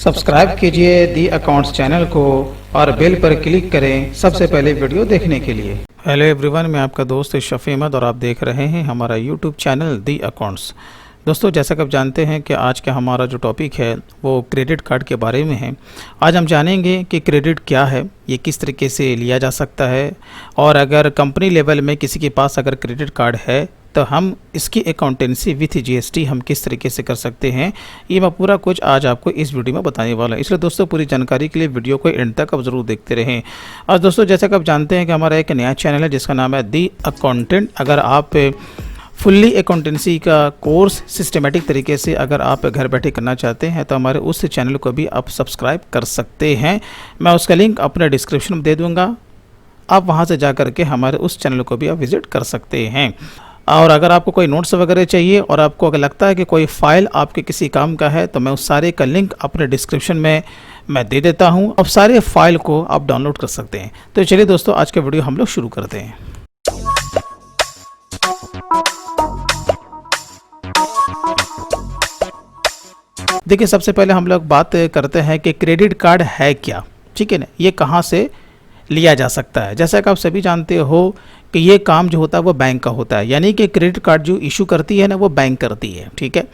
Subscribe कीजिए the accounts channel को और बेल पर क्लिक करें सबसे पहले वीडियो देखने के लिए। हेलो एवरीवन, मैं आपका दोस्त शफी अहमद और आप देख रहे हैं हमारा यूट्यूब चैनल दी अकाउंट्स। दोस्तों, जैसा कि आप जानते हैं कि आज का हमारा जो टॉपिक है वो क्रेडिट कार्ड के बारे में है। आज हम जानेंगे कि क्रेडिट क्या है, ये किस तरीके से लिया जा सकता है, और अगर कंपनी लेवल में किसी के पास अगर क्रेडिट कार्ड है तो हम इसकी अकाउंटेंसी विथ जीएसटी हम किस तरीके से कर सकते हैं, ये मैं पूरा कुछ आज आपको इस वीडियो में बताने वाला हूँ। इसलिए दोस्तों, पूरी जानकारी के लिए वीडियो को एंड तक आप ज़रूर देखते रहें। और दोस्तों, जैसा कि आप जानते हैं कि हमारा एक नया चैनल है जिसका नाम है दी अकाउंटेंट। अगर आप फुल्ली अकाउंटेंसी का कोर्स सिस्टमेटिक तरीके से अगर आप घर बैठे करना चाहते हैं तो हमारे उस चैनल को भी आप सब्सक्राइब कर सकते हैं। मैं उसका लिंक अपने डिस्क्रिप्शन में दे दूँगा, आप वहाँ से जा करके हमारे उस चैनल को भी आप विज़िट कर सकते हैं। और अगर आपको कोई नोट्स वगैरह चाहिए और आपको अगर लगता है कि कोई फ़ाइल आपके किसी काम का है तो मैं उस सारे का लिंक अपने डिस्क्रिप्शन में मैं दे देता हूं। अब सारे फाइल को आप डाउनलोड कर सकते हैं। तो चलिए दोस्तों, आज का वीडियो हम लोग शुरू करते हैं। देखिए, सबसे पहले हम लोग बात करते हैं कि क्रेडिट कार्ड है क्या, ठीक है ना, ये कहाँ से लिया जा सकता है। जैसा कि आप सभी जानते हो कि ये काम जो होता है वो बैंक का होता है, यानी कि क्रेडिट कार्ड जो इशू करती है ना वो बैंक करती है, ठीक है।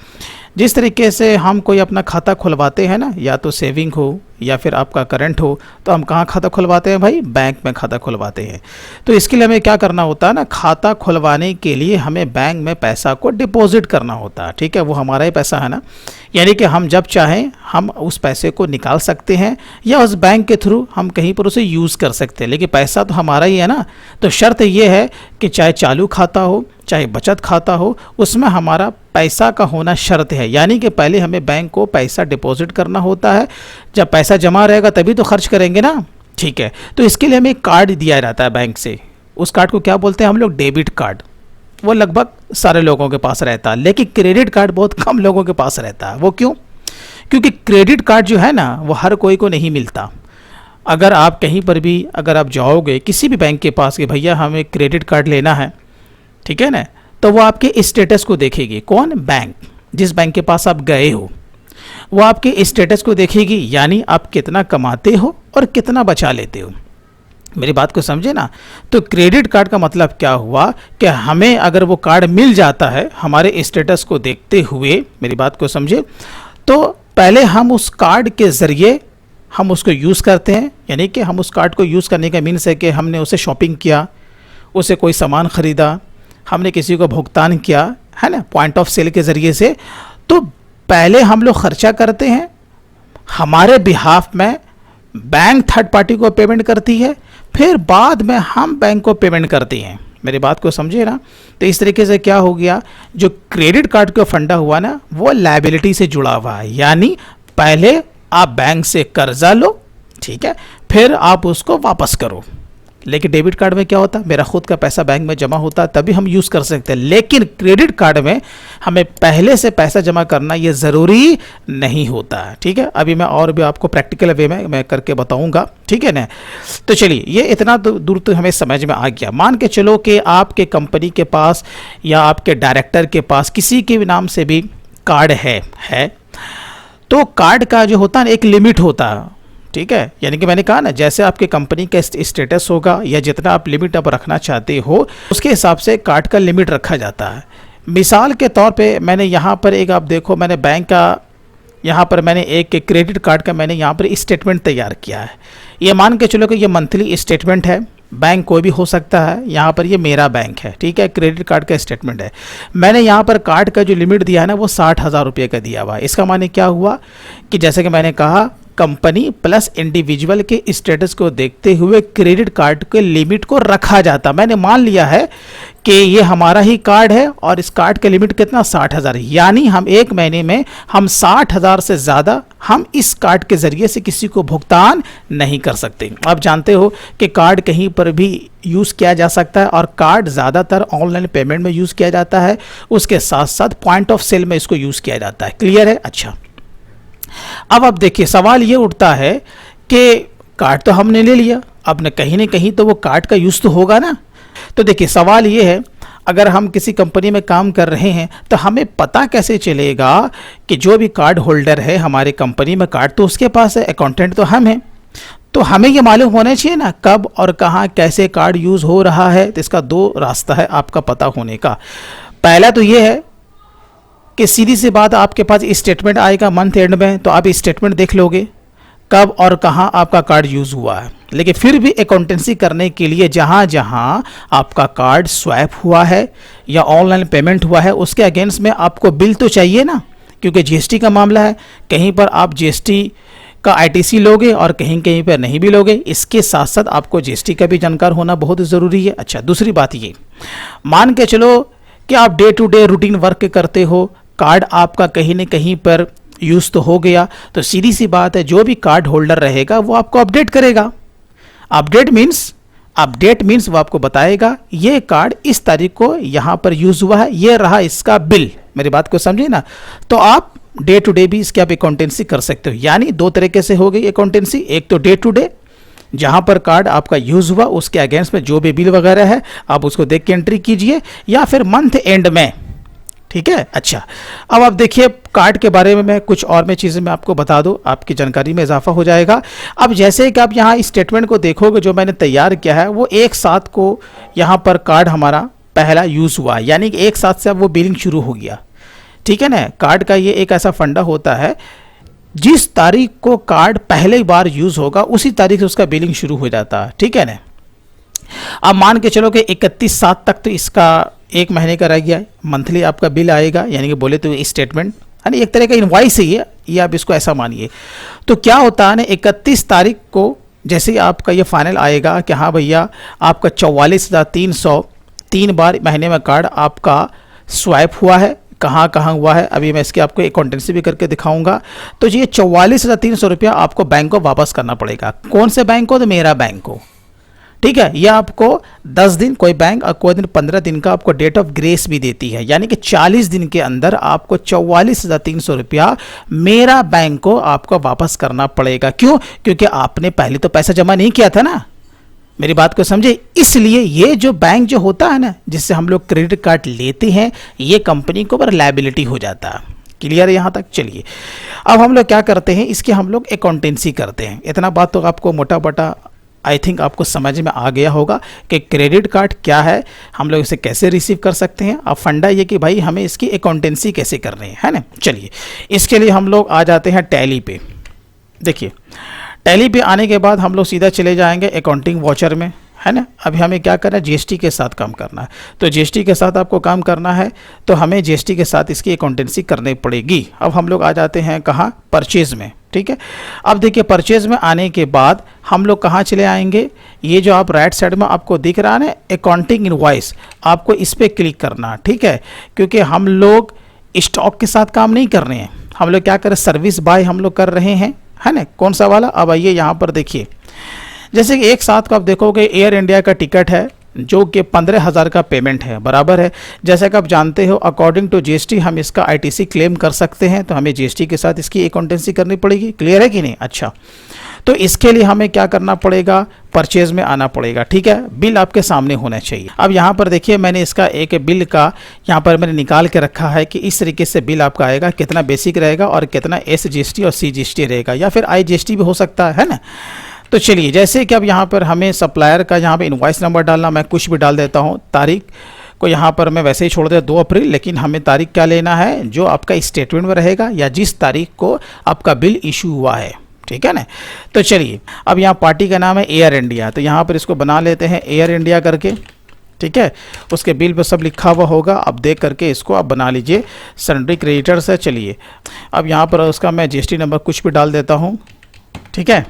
जिस तरीके से हम कोई अपना खाता खुलवाते हैं ना, या तो सेविंग हो या फिर आपका करंट हो, तो हम कहाँ खाता खुलवाते हैं भाई? बैंक में खाता खुलवाते हैं। तो इसके लिए हमें क्या करना होता है ना, खाता खुलवाने के लिए हमें बैंक में पैसा को डिपॉजिट करना होता है, ठीक है। वो हमारा ही पैसा है ना, यानी कि हम जब चाहें हम उस पैसे को निकाल सकते हैं या उस बैंक के थ्रू हम कहीं पर उसे यूज़ कर सकते हैं, लेकिन पैसा तो हमारा ही है ना। तो शर्त ये है कि चाहे चालू खाता हो चाहे बचत खाता हो, उसमें हमारा पैसा का होना शर्त है। यानी कि पहले हमें बैंक को पैसा डिपॉजिट करना होता है, जब पैसा जमा रहेगा तभी तो खर्च करेंगे ना, ठीक है। तो इसके लिए हमें कार्ड दिया जाता है बैंक से। उस कार्ड को क्या बोलते हैं हम लोग? Debit card. वो लगभग सारे लोगों के पास रहता है, लेकिन क्रेडिट कार्ड बहुत कम लोगों के पास रहता है। वो क्यों? क्योंकि क्रेडिट कार्ड जो है ना वो हर कोई को नहीं मिलता। अगर आप कहीं पर भी अगर आप जाओगे किसी भी बैंक के पास कि भैया हमें क्रेडिट कार्ड लेना है, ठीक है ना, तो वो आपके स्टेटस को देखेगी। कौन? बैंक। जिस बैंक के पास आप गए हो वो आपके स्टेटस को देखेगी, यानी आप कितना कमाते हो और कितना बचा लेते हो। मेरी बात को समझे ना। तो क्रेडिट कार्ड का मतलब क्या हुआ कि हमें अगर वो कार्ड मिल जाता है हमारे स्टेटस को देखते हुए, मेरी बात को समझे, तो पहले हम उस कार्ड के ज़रिए हम उसको यूज़ करते हैं। यानी कि हम उस कार्ड को यूज़ करने का मीन्स है कि हमने उसे शॉपिंग किया, उसे कोई सामान ख़रीदा, हमने किसी को भुगतान किया, है ना, पॉइंट ऑफ सेल के ज़रिए से। तो पहले हम लोग खर्चा करते हैं, हमारे बिहाफ में बैंक थर्ड पार्टी को पेमेंट करती है, फिर बाद में हम बैंक को पेमेंट करते हैं। मेरी बात को समझे ना। तो इस तरीके से क्या हो गया, जो क्रेडिट कार्ड का फंडा हुआ ना वो लायबिलिटी से जुड़ा हुआ है। यानी पहले आप बैंक से कर्जा लो, ठीक है, फिर आप उसको वापस करो। लेकिन डेबिट कार्ड में क्या होता है, मेरा खुद का पैसा बैंक में जमा होता है तभी हम यूज़ कर सकते हैं। लेकिन क्रेडिट कार्ड में हमें पहले से पैसा जमा करना ये ज़रूरी नहीं होता है, ठीक है। अभी मैं और भी आपको प्रैक्टिकल वे में मैं करके बताऊंगा, ठीक है ना। तो चलिए, ये इतना दूर तो हमें समझ में आ गया। मान के चलो कि आपके कंपनी के पास या आपके डायरेक्टर के पास किसी के भी नाम से भी कार्ड है तो कार्ड का जो होता है ना एक लिमिट होता है, ठीक है। यानी कि मैंने कहा ना, जैसे आपके कंपनी का स्टेटस होगा या जितना आप लिमिट आप रखना चाहते हो उसके हिसाब से कार्ड का लिमिट रखा जाता है। मिसाल के तौर पे मैंने यहाँ पर एक, आप देखो, मैंने बैंक का यहाँ पर मैंने एक क्रेडिट कार्ड का मैंने यहाँ पर स्टेटमेंट तैयार किया है। ये मान के चलो कि ये मंथली स्टेटमेंट है, बैंक कोई भी हो सकता है। यहाँ पर ये मेरा बैंक है, ठीक है, क्रेडिट कार्ड का स्टेटमेंट है। मैंने यहाँ पर कार्ड का जो लिमिट दिया है ना वो 60,000 रुपये का दिया हुआ है। इसका माने क्या हुआ कि जैसे कि मैंने कहा, कंपनी प्लस इंडिविजुअल के स्टेटस को देखते हुए क्रेडिट कार्ड के लिमिट को रखा जाता। मैंने मान लिया है कि ये हमारा ही कार्ड है और इस कार्ड का लिमिट कितना? 60,000। यानी हम एक महीने में हम 60,000 से ज़्यादा हम इस कार्ड के ज़रिए से किसी को भुगतान नहीं कर सकते। आप जानते हो कि कार्ड कहीं पर भी यूज़ किया जा सकता है और कार्ड ज़्यादातर ऑनलाइन पेमेंट में यूज़ किया जाता है, उसके साथ साथ पॉइंट ऑफ सेल में इसको यूज़ किया जाता है। क्लियर है? अच्छा, अब आप देखिए, सवाल ये उठता है कि कार्ड तो हमने ले लिया, अब न कहीं तो वो कार्ड का यूज़ तो होगा ना। तो देखिए, सवाल ये है, अगर हम किसी कंपनी में काम कर रहे हैं तो हमें पता कैसे चलेगा कि जो भी कार्ड होल्डर है हमारे कंपनी में कार्ड तो उसके पास है, अकाउंटेंट तो हम हैं, तो हमें ये मालूम होना चाहिए ना कब और कहाँ कैसे कार्ड यूज़ हो रहा है। तो इसका दो रास्ता है आपका पता होने का। पहला तो ये है कि सीधी सी बात, आपके पास स्टेटमेंट आएगा मंथ एंड में, तो आप स्टेटमेंट देख लोगे कब और कहाँ आपका कार्ड यूज़ हुआ है। लेकिन फिर भी अकाउंटेंसी करने के लिए जहाँ जहाँ आपका कार्ड स्वैप हुआ है या ऑनलाइन पेमेंट हुआ है उसके अगेंस्ट में आपको बिल तो चाहिए ना, क्योंकि जीएसटी का मामला है। कहीं पर आप जीएसटी का आईटीसी लोगे और कहीं कहीं पर नहीं भी लोगे। इसके साथ साथ आपको जीएसटी का भी जानकार होना बहुत ज़रूरी है। अच्छा, दूसरी बात ये, मान के चलो कि आप day to day routine work करते हो, कार्ड आपका कहीं न कहीं पर यूज़ तो हो गया, तो सीधी सी बात है जो भी कार्ड होल्डर रहेगा वो आपको अपडेट करेगा। अपडेट मीन्स वो आपको बताएगा ये कार्ड इस तारीख को यहाँ पर यूज़ हुआ है, ये रहा इसका बिल। मेरी बात को समझे ना। तो आप डे टू डे भी इसकी आप अकाउंटेंसी कर सकते हो। यानी दो तरीके से हो गई अकाउंटेंसी, एक तो डे टू डे जहाँ पर कार्ड आपका यूज़ हुआ उसके अगेंस्ट में जो भी बिल वगैरह है आप उसको देख के एंट्री कीजिए, या फिर मंथ एंड में। ठीक है। अच्छा, अब आप देखिए कार्ड के बारे में मैं कुछ और में चीज़ें मैं आपको बता दूं, आपकी जानकारी में इजाफा हो जाएगा। अब जैसे कि आप यहाँ इस स्टेटमेंट को देखोगे जो मैंने तैयार किया है, वो एक साथ को यहाँ पर कार्ड हमारा पहला यूज़ हुआ, यानी कि एक साथ से अब वो बिलिंग शुरू हो गया। ठीक है ना। कार्ड का ये एक ऐसा फंडा होता है, जिस तारीख को कार्ड पहले बार यूज़ होगा उसी तारीख से उसका बिलिंग शुरू हो जाता है। ठीक है ना। अब मान के चलो कि 31/7 तक तो इसका एक महीने का रह गया है, मंथली आपका बिल आएगा, यानी कि बोले तो स्टेटमेंट है ना, एक तरह का इनवॉइस ही है ये आप इसको ऐसा मानिए। तो क्या होता है ना, 31 तारीख को जैसे ही आपका ये फाइनल आएगा कि हाँ भैया आपका 44,303 बार महीने में कार्ड आपका स्वाइप हुआ है, कहाँ कहाँ हुआ है अभी मैं इसकी आपको अकाउंटेंसी भी करके दिखाऊंगा। तो ये 44,300 रुपया आपको बैंक को वापस करना पड़ेगा। कौन से बैंक को? तो मेरा बैंक को। ठीक है। यह आपको 10 दिन, कोई बैंक और कोई दिन 15 दिन का आपको डेट ऑफ ग्रेस भी देती है, यानी कि 40 दिन के अंदर आपको 44,300 रुपया मेरा बैंक को आपको वापस करना पड़ेगा। क्यों? क्योंकि आपने पहले तो पैसा जमा नहीं किया था ना। मेरी बात को समझे। इसलिए ये जो बैंक जो होता है ना, जिससे हम लोग क्रेडिट कार्ड लेते हैं, ये कंपनी को पर लायबिलिटी हो जाता है। क्लियर है यहाँ तक? चलिए अब हम लोग क्या करते हैं, इसकी हम लोग अकाउंटेंसी करते हैं। इतना बात तो आपको मोटा मोटा आई थिंक आपको समझ में आ गया होगा कि क्रेडिट कार्ड क्या है, हम लोग इसे कैसे रिसीव कर सकते हैं। अब फंडा ये कि भाई हमें इसकी अकाउंटेंसी कैसे करनी है ना। चलिए इसके लिए हम लोग आ जाते हैं टैली पे। देखिए टैली पे आने के बाद हम लोग सीधा चले जाएंगे अकाउंटिंग वाउचर में, है ना। अभी हमें क्या करना है, जीएसटी के साथ काम करना है। तो जीएसटी के साथ आपको काम करना है तो हमें जीएसटी के साथ इसकी अकाउंटेंसी करनी पड़ेगी। अब हम लोग आ जाते हैं कहाँ, परचेज़ में। ठीक है। अब देखिए परचेज़ में आने के बाद हम लोग कहाँ चले आएंगे, ये जो आप राइट साइड में आपको दिख रहा है ना अकाउंटिंग इनवॉइस, आपको इस पर क्लिक करना। ठीक है। क्योंकि हम लोग स्टॉक के साथ काम नहीं कर रहे हैं, हम लोग क्या कर रहे हैं, सर्विस बाय हम लोग कर रहे हैं, है ना। कौन सा वाला? अब आइए यहाँ पर देखिए, जैसे कि एक साथ को आप देखोगे एयर इंडिया का टिकट है जो कि 15,000 का पेमेंट है, बराबर है। जैसा कि आप जानते हो अकॉर्डिंग टू जीएसटी हम इसका आईटीसी क्लेम कर सकते हैं, तो हमें जीएसटी के साथ इसकी अकाउंटेंसी करनी पड़ेगी। क्लियर है कि नहीं? अच्छा, तो इसके लिए हमें क्या करना पड़ेगा, परचेज में आना पड़ेगा। ठीक है। बिल आपके सामने होना चाहिए। अब यहाँ पर देखिए मैंने इसका एक बिल का यहाँ पर मैंने निकाल के रखा है कि इस तरीके से बिल आपका आएगा, कितना बेसिक रहेगा और कितना SGST और CGST रहेगा, या फिर IGST भी हो सकता है ना। तो चलिए जैसे कि अब यहाँ पर हमें सप्लायर का यहाँ पर इनवॉइस नंबर डालना, मैं कुछ भी डाल देता हूँ। तारीख को यहाँ पर मैं वैसे ही छोड़ देता 2 अप्रैल, लेकिन हमें तारीख क्या लेना है जो आपका स्टेटमेंट में रहेगा या जिस तारीख को आपका बिल इशू हुआ है। ठीक है ना। तो चलिए अब यहाँ पार्टी का नाम है एयर इंडिया, तो यहाँ पर इसको बना लेते हैं एयर इंडिया करके। ठीक है। उसके बिल पर सब लिखा हुआ होगा, अब देख करके इसको आप बना लीजिए। सन्ड्री क्रेडिटर्स है। चलिए अब यहाँ पर उसका मैं GST नंबर कुछ भी डाल देता हूँ। ठीक है।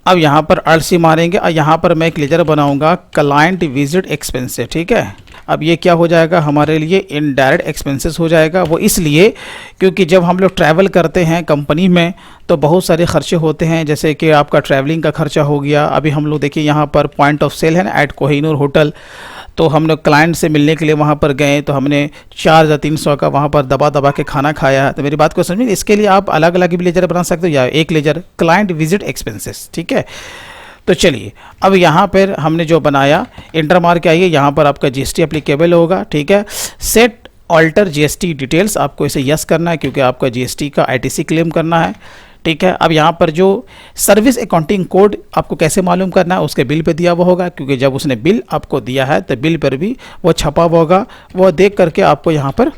अब यहाँ पर RC मारेंगे और यहाँ पर मैं एक लेजर बनाऊँगा क्लाइंट विजिट एक्सपेंसेस। ठीक है। अब ये क्या हो जाएगा हमारे लिए, इनडायरेक्ट एक्सपेंसेस हो जाएगा। वो इसलिए क्योंकि जब हम लोग ट्रैवल करते हैं कंपनी में तो बहुत सारे खर्चे होते हैं, जैसे कि आपका ट्रैवलिंग का खर्चा हो गया। अभी हम लोग देखिए यहाँ पर पॉइंट ऑफ सेल है ना एट कोहिनूर होटल, तो हम लोग क्लाइंट से मिलने के लिए वहाँ पर गए तो हमने 4,300 का वहाँ पर दबा के खाना खाया। तो मेरी बात को समझिए, इसके लिए आप अलग अलग भी लेजर बना सकते हो या एक लेजर क्लाइंट विजिट एक्सपेंसेस। ठीक है। तो चलिए अब यहाँ पर हमने जो बनाया इंटर मार के आइए, यहाँ पर आपका जीएसटी एप्लीकेबल होगा, ठीक है। सेट ऑल्टर जीएसटी डिटेल्स, आपको इसे यस करना है क्योंकि आपका जीएसटी का आईटीसी क्लेम करना है, ठीक है। अब यहाँ पर जो सर्विस अकाउंटिंग कोड आपको कैसे मालूम करना है, उसके बिल पे दिया हुआ होगा, क्योंकि जब उसने बिल आपको दिया है तो बिल पर भी वो छपा हुआ होगा, वो देख करके आपको यहाँ पर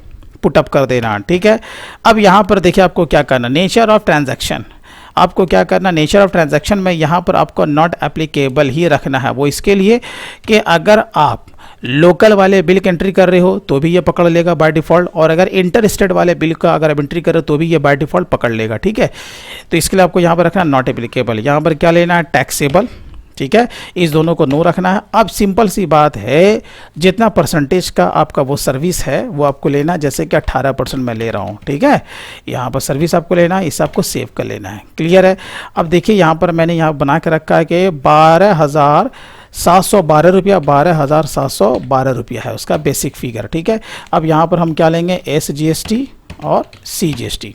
पुटअप कर देना, ठीक है। अब यहाँ पर देखिए आपको क्या करना, नेचर ऑफ ट्रांजैक्शन, आपको क्या करना, नेचर ऑफ ट्रांजैक्शन में यहाँ पर आपको नॉट एप्लीकेबल ही रखना है। वो इसके लिए कि अगर आप लोकल वाले बिल की एंट्री कर रहे हो तो भी ये पकड़ लेगा बाय डिफ़ॉल्ट, और अगर इंटर स्टेट वाले बिल का अगर आप एंट्री कर रहे हो तो भी ये बाय डिफ़ॉल्ट पकड़ लेगा, ठीक है। तो इसके लिए आपको यहाँ पर रखना नॉट एप्लीकेबल, यहाँ पर क्या लेना है, टैक्सेबल, ठीक है। इस दोनों को नो रखना है। अब सिंपल सी बात है, जितना परसेंटेज का आपका वो सर्विस है वो आपको लेना है, जैसे कि 18% मैं ले रहा हूँ, ठीक है। यहाँ पर सर्विस आपको लेना है, इसे आपको सेव कर लेना है, क्लियर है। अब देखिए यहाँ पर मैंने यहाँ बना के रखा है कि 12,712 रुपया, 12,712 रुपया है उसका बेसिक फिगर, ठीक है। अब यहाँ पर हम क्या लेंगे, SGST और CGST,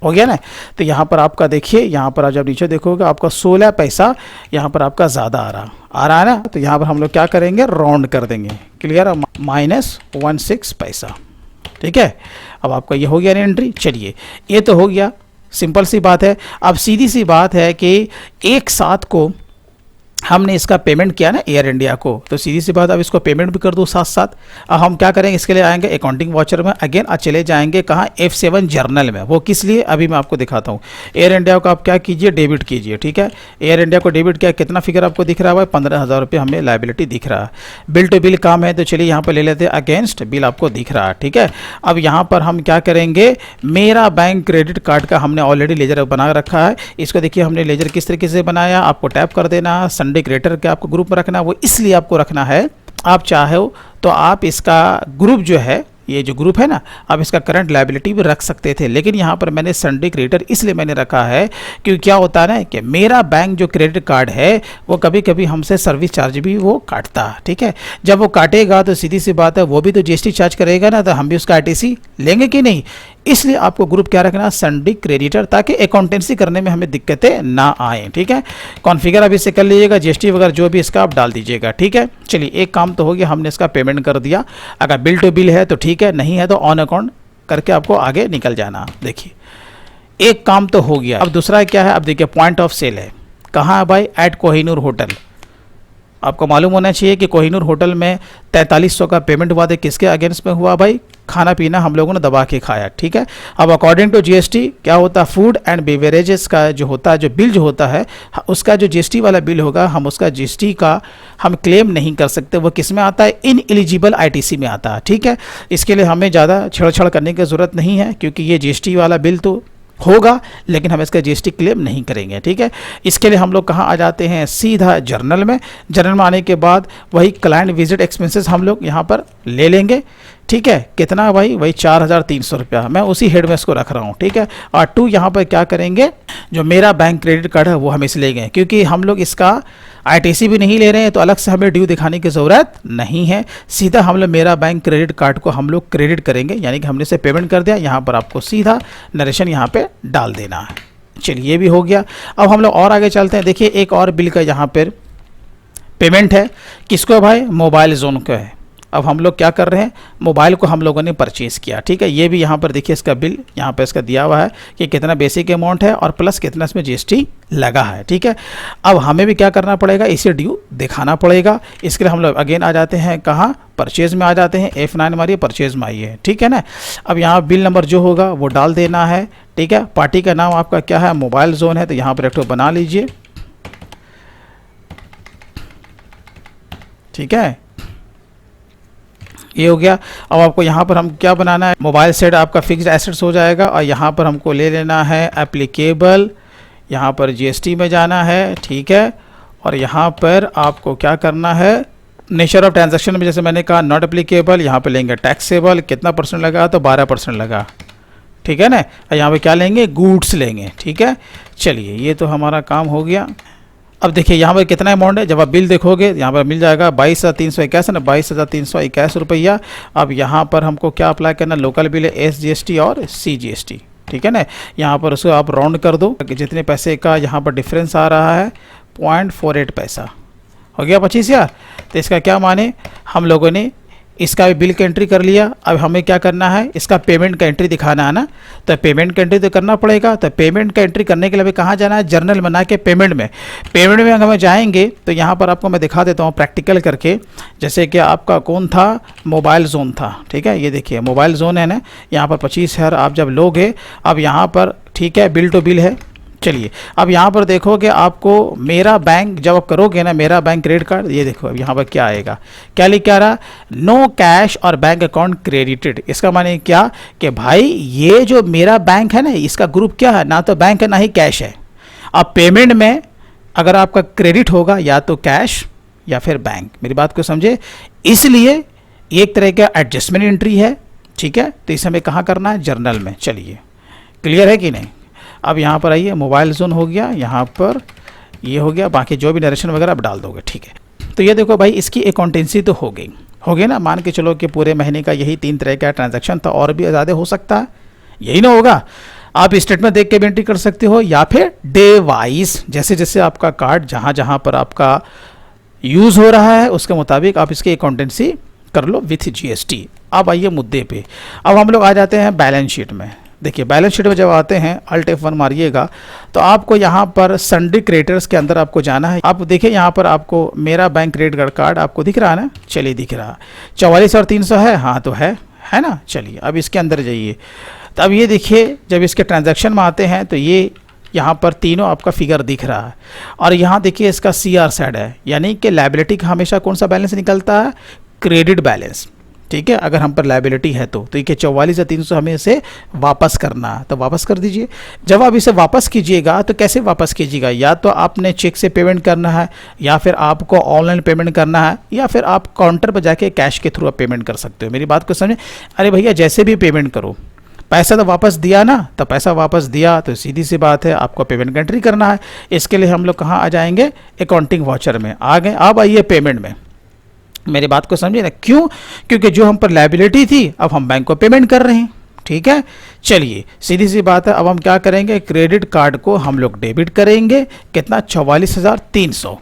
हो गया ना। तो यहाँ पर आपका देखिए, यहाँ पर जब नीचे देखोगे आपका 16 पैसा यहाँ पर आपका ज़्यादा आ रहा है ना। तो यहाँ पर हम लोग क्या करेंगे, राउंड कर देंगे, क्लियर है, -16 पैसा, ठीक है। अब आपका ये हो गया ना एंट्री। चलिए ये तो हो गया, सिंपल सी बात है। अब सीधी सी बात है कि एक साथ को हमने इसका पेमेंट किया ना एयर इंडिया को, तो सीधी सी बात, अब इसको पेमेंट भी कर दो साथ साथ। अब हम क्या करेंगे, इसके लिए आएंगे अकाउंटिंग वाचर में अगेन, चले जाएंगे कहाँ, F7 जर्नल में। वो किस लिए, अभी मैं आपको दिखाता हूँ। एयर इंडिया को आप क्या कीजिए, डेबिट कीजिए, ठीक है। एयर इंडिया को डेबिट किया, कितना फिगर आपको दिख रहा है, 15,000 रुपये हमें लाइबिलिटी दिख रहा है। बिल टू बिल काम है तो चलिए यहाँ पर ले लेते हैं, अगेंस्ट बिल आपको दिख रहा है, ठीक है। अब यहाँ पर हम क्या करेंगे, मेरा बैंक क्रेडिट कार्ड का हमने ऑलरेडी लेजर बना रखा है। इसको देखिए हमने लेजर किस तरीके से बनाया, आपको टैप कर देना, संडे क्रिएटर के आपको ग्रुप में रखना। वो इसलिए आपको रखना है, आप चाहो तो आप इसका ग्रुप जो है, ये जो ग्रुप है ना, आप इसका करंट लायबिलिटी भी रख सकते थे, लेकिन यहाँ पर मैंने संडे क्रिएटर इसलिए मैंने रखा है क्योंकि क्या होता है ना कि मेरा बैंक जो क्रेडिट कार्ड है वो कभी कभी हमसे सर्विस चार्ज भी वो काटता है, ठीक है। जब वो काटेगा तो सीधी सी बात है वो भी तो जीएसटी चार्ज करेगा ना, तो हम भी उसका आईटीसी लेंगे कि नहीं। इसलिए आपको ग्रुप क्या रखना, संडे क्रेडिटर, ताकि अकाउंटेंसी करने में हमें दिक्कतें ना आए, ठीक है। कॉन्फ़िगर अभी से कर लीजिएगा, जीएसटी वगैरह जो भी इसका आप डाल दीजिएगा, ठीक है। चलिए एक काम तो हो गया, हमने इसका पेमेंट कर दिया। अगर बिल टू बिल है तो ठीक है, नहीं है तो ऑन अकाउंट करके आपको आगे निकल जाना। देखिए एक काम तो हो गया। अब दूसरा क्या है, अब देखिए पॉइंट ऑफ सेल है, कहाँ है भाई, एट कोहिनूर होटल। आपको मालूम होना चाहिए कि कोहिनूर होटल में 4300 का पेमेंट हुआ था, किसके अगेंस्ट में हुआ भाई, खाना पीना हम लोगों ने दबा के खाया, ठीक है। अब अकॉर्डिंग टू जीएसटी क्या होता है, फूड एंड बेवरेजेस का जो होता है, जो बिल जो होता है, उसका जो जीएसटी वाला बिल होगा, हम उसका जीएसटी का हम क्लेम नहीं कर सकते। वो किस में आता है, इन एलिजिबल आईटीसी में आता है, ठीक है। इसके लिए हमें ज़्यादा छेड़छाड़ करने की ज़रूरत नहीं है, क्योंकि ये जीएसटी वाला बिल तो होगा लेकिन हम इसका जीएसटी क्लेम नहीं करेंगे, ठीक है। इसके लिए हम लोग कहाँ आ जाते हैं, सीधा जर्नल में। जर्नल में आने के बाद वही क्लाइंट विजिट एक्सपेंसेस हम लोग यहाँ पर ले लेंगे, ठीक है। कितना भाई, वही 4,300 रुपया, मैं उसी हेड में इसको रख रहा हूँ, ठीक है। और टू यहाँ पर क्या करेंगे, जो मेरा बैंक क्रेडिट कार्ड है वो हम इसे ले गए, क्योंकि हम लोग इसका आईटीसी भी नहीं ले रहे हैं तो अलग से हमें ड्यू दिखाने की ज़रूरत नहीं है। सीधा हम लोग मेरा बैंक क्रेडिट कार्ड को हम लोग क्रेडिट करेंगे, यानी कि हमने इसे पेमेंट कर दिया। यहाँ पर आपको सीधा नरेशन यहाँ पे डाल देना है। चलिए ये भी हो गया। अब हम लोग और आगे चलते हैं। देखिए एक और बिल का यहाँ पर पेमेंट है, किसको भाई, मोबाइल जोन को है। अब हम लोग क्या कर रहे हैं, मोबाइल को हम लोगों ने परचेज़ किया, ठीक है। ये भी यहाँ पर देखिए इसका बिल यहाँ पर इसका दिया हुआ है कि कितना बेसिक अमाउंट है और प्लस कितना इसमें जीएसटी लगा है, ठीक है। अब हमें भी क्या करना पड़ेगा, इसे ड्यू दिखाना पड़ेगा। इसके लिए हम लोग अगेन आ जाते हैं कहाँ, परचेज़ में आ जाते हैं, F9 मारिए, परचेज़ में आइए, ठीक है ना। अब यहाँ बिल नंबर जो होगा वो डाल देना है, ठीक है। पार्टी का नाम आपका क्या है, मोबाइल जोन है, तो यहाँ पर एक तो बना लीजिए, ठीक है। ये हो गया। अब आपको यहाँ पर हम क्या बनाना है, मोबाइल सेट आपका फिक्स्ड एसेट्स हो जाएगा, और यहाँ पर हमको ले लेना है एप्लीकेबल, यहाँ पर जीएसटी में जाना है, ठीक है। और यहाँ पर आपको क्या करना है, नेचर ऑफ ट्रांजैक्शन में जैसे मैंने कहा नॉट एप्लीकेबल, यहाँ पर लेंगे टैक्सेबल, कितना परसेंट लगा, तो 12% लगा, ठीक है ना। यहाँ पे क्या लेंगे, गुड्स लेंगे, ठीक है। चलिए ये तो हमारा काम हो गया। अब देखिए यहाँ पर कितना अमाउंट है, जब आप बिल देखोगे यहाँ पर मिल जाएगा 22,321 है ना, 22,321 रुपया। अब यहाँ पर हमको क्या अप्लाई करना, लोकल बिल है, SGST और CGST, ठीक है ना। यहाँ पर उसको आप राउंड कर दो, जितने पैसे का यहाँ पर डिफरेंस आ रहा है 0.48 पैसा हो गया 25,000। तो इसका क्या माने, हम लोगों ने इसका भी बिल का एंट्री कर लिया। अब हमें क्या करना है, इसका पेमेंट का एंट्री दिखाना है ना, तो पेमेंट का एंट्री तो करना पड़ेगा। तो पेमेंट का एंट्री करने के लिए हमें कहाँ जाना है, जर्नल बना के पेमेंट में। पेमेंट में अगर हम जाएंगे तो यहाँ पर आपको मैं दिखा देता हूँ प्रैक्टिकल करके। जैसे कि आपका कौन था, मोबाइल जोन था, ठीक है, ये देखिए मोबाइल जोन है ना, यहाँ पर 25,000 आप जब लोगे, अब यहाँ पर ठीक है बिल टू बिल है। चलिए अब यहाँ पर देखोगे आपको मेरा बैंक, जब आप करोगे ना मेरा बैंक क्रेडिट कार्ड, ये देखो अब यहाँ पर क्या आएगा, क्या लिख के आ रहा, नो कैश और बैंक अकाउंट क्रेडिटेड। इसका माने क्या कि भाई ये जो मेरा बैंक है ना, इसका ग्रुप क्या है, ना तो बैंक है ना ही कैश है। अब पेमेंट में अगर आपका क्रेडिट होगा या तो कैश या फिर बैंक, मेरी बात को समझे, इसलिए एक तरह का एडजस्टमेंट एंट्री है, ठीक है। तो इसे हमें कहाँ करना है, जर्नल में। चलिए क्लियर है कि नहीं। अब यहाँ पर आइए, मोबाइल जोन हो गया, यहाँ पर ये हो गया, बाकी जो भी नरेशन वगैरह आप डाल दोगे, ठीक है। तो ये देखो भाई इसकी अकाउंटेंसी तो हो गई ना, मान के चलो कि पूरे महीने का यही 3 तरह का ट्रांजैक्शन था, और भी ज़्यादा हो सकता है, यही ना होगा। आप स्टेटमेंट देख के भी एंट्री कर सकते हो, या फिर डे वाइज जैसे जैसे आपका कार्ड जहाँ जहाँ पर आपका यूज़ हो रहा है उसके मुताबिक आप इसकी अकाउंटेंसी कर लो विथ GST। अब आइए मुद्दे पे, अब हम लोग आ जाते हैं बैलेंस शीट में। देखिए बैलेंस शीट में जब आते हैं, Alt F1 मारिएगा तो आपको यहाँ पर सन्ड्री क्रेडिटर्स के अंदर आपको जाना है। आप देखिए यहाँ पर आपको मेरा बैंक क्रेडिट कार्ड आपको दिख रहा है ना, चलिए दिख रहा, 44,300 है, हाँ तो है ना। चलिए अब इसके अंदर जाइए, तो अब ये देखिए जब इसके ट्रांजैक्शन में आते हैं तो ये यहाँ पर तीनों आपका फिगर दिख रहा है, और यहाँ देखिए इसका CR साइड है, यानी कि लायबिलिटी का हमेशा कौन सा बैलेंस निकलता है, क्रेडिट बैलेंस, ठीक है। अगर हम पर लायबिलिटी है तो ये 44,300 हमें इसे वापस करना है, तो वापस कर दीजिए। जब आप इसे वापस कीजिएगा तो कैसे वापस कीजिएगा, या तो आपने चेक से पेमेंट करना है, या फिर आपको ऑनलाइन पेमेंट करना है, या फिर आप काउंटर पर जाके कैश के थ्रू आप पेमेंट कर सकते हो। मेरी बात को समझे, अरे भैया जैसे भी पेमेंट करो, पैसा तो वापस दिया ना, तो पैसा वापस दिया तो सीधी सी बात है आपको पेमेंट का एंट्री करना है। इसके लिए हम लोग कहाँ आ जाएंगे, अकाउंटिंग वाउचर में आ गए। अब आइए पेमेंट में, मेरी बात को समझिए ना, क्यों, क्योंकि जो हम पर लायबिलिटी थी अब हम बैंक को पेमेंट कर रहे हैं, ठीक है। चलिए सीधी सी बात है, अब हम क्या करेंगे, क्रेडिट कार्ड को हम लोग डेबिट करेंगे, कितना, 44,300।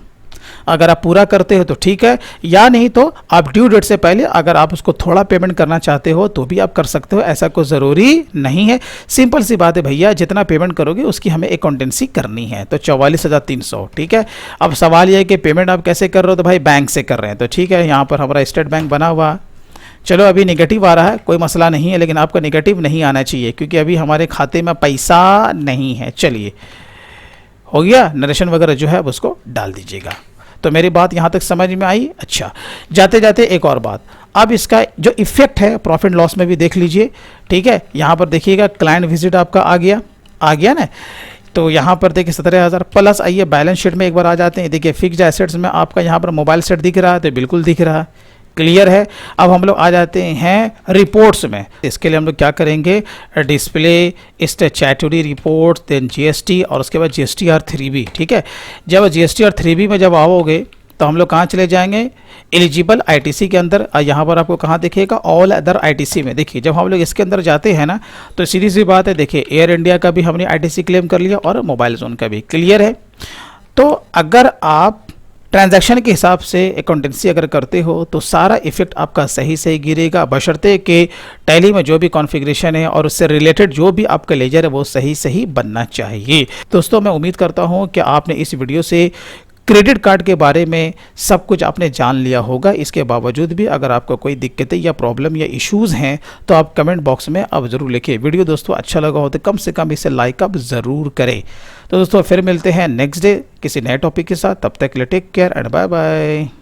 अगर आप पूरा करते हो तो ठीक है, या नहीं तो आप ड्यू डेट से पहले अगर आप उसको थोड़ा पेमेंट करना चाहते हो तो भी आप कर सकते हो, ऐसा कोई ज़रूरी नहीं है। सिंपल सी बात है भैया, जितना पेमेंट करोगे उसकी हमें अकाउंटेंसी करनी है। तो 44,300, ठीक है। अब सवाल यह है कि पेमेंट आप कैसे कर रहे हो, तो भाई बैंक से कर रहे हैं, तो ठीक है, यहाँ पर हमारा स्टेट बैंक बना हुआ। चलो अभी नेगेटिव आ रहा है, कोई मसला नहीं है, लेकिन आपका नेगेटिव नहीं आना चाहिए क्योंकि अभी हमारे खाते में पैसा नहीं है। चलिए हो गया, नरेशन वगैरह जो है उसको डाल दीजिएगा। तो मेरी बात यहाँ तक समझ में आई। अच्छा, जाते जाते एक और बात, अब इसका जो इफेक्ट है प्रॉफिट लॉस में भी देख लीजिए, ठीक है। यहाँ पर देखिएगा क्लाइंट विजिट आपका आ गया ना, तो यहाँ पर देखिए 17,000 प्लस। आइए बैलेंस शीट में एक बार आ जाते हैं, देखिए फिक्स्ड एसेट्स में आपका यहाँ पर मोबाइल सेट दिख रहा है, तो बिल्कुल दिख रहा है, क्लियर है। अब हम लोग आ जाते हैं रिपोर्ट्स में। इसके लिए हम लोग क्या करेंगे, display, statutory report, then GST, और उसके बाद GSTR 3B, ठीक है। जब GSTR 3B में जब आओगे तो हम लोग कहाँ चले जाएंगे, एलिजिबल ITC के अंदर। यहाँ पर आपको कहाँ दिखेगा, ऑल अदर ITC में। देखिए जब हम लोग इसके अंदर जाते हैं ना, तो सीधी सी बात है, देखिए एयर इंडिया का भी हमने ITC क्लेम कर लिया और मोबाइल जोन का भी, क्लियर है। तो अगर आप ट्रांजैक्शन के हिसाब से अकाउंटेंसी अगर करते हो तो सारा इफेक्ट आपका सही सही गिरेगा, बशर्ते कि टैली में जो भी कॉन्फ़िगरेशन है और उससे रिलेटेड जो भी आपका लेजर है वो सही सही बनना चाहिए। दोस्तों मैं उम्मीद करता हूँ कि आपने इस वीडियो से क्रेडिट कार्ड के बारे में सब कुछ आपने जान लिया होगा। इसके बावजूद भी अगर आपको कोई दिक्कतें या प्रॉब्लम या इश्यूज़ हैं तो आप कमेंट बॉक्स में अब ज़रूर लिखिए। वीडियो दोस्तों अच्छा लगा हो तो कम से कम इसे लाइक आप ज़रूर करें। तो दोस्तों फिर मिलते हैं नेक्स्ट डे किसी नए टॉपिक के साथ, तब तक के लिए take care and bye bye.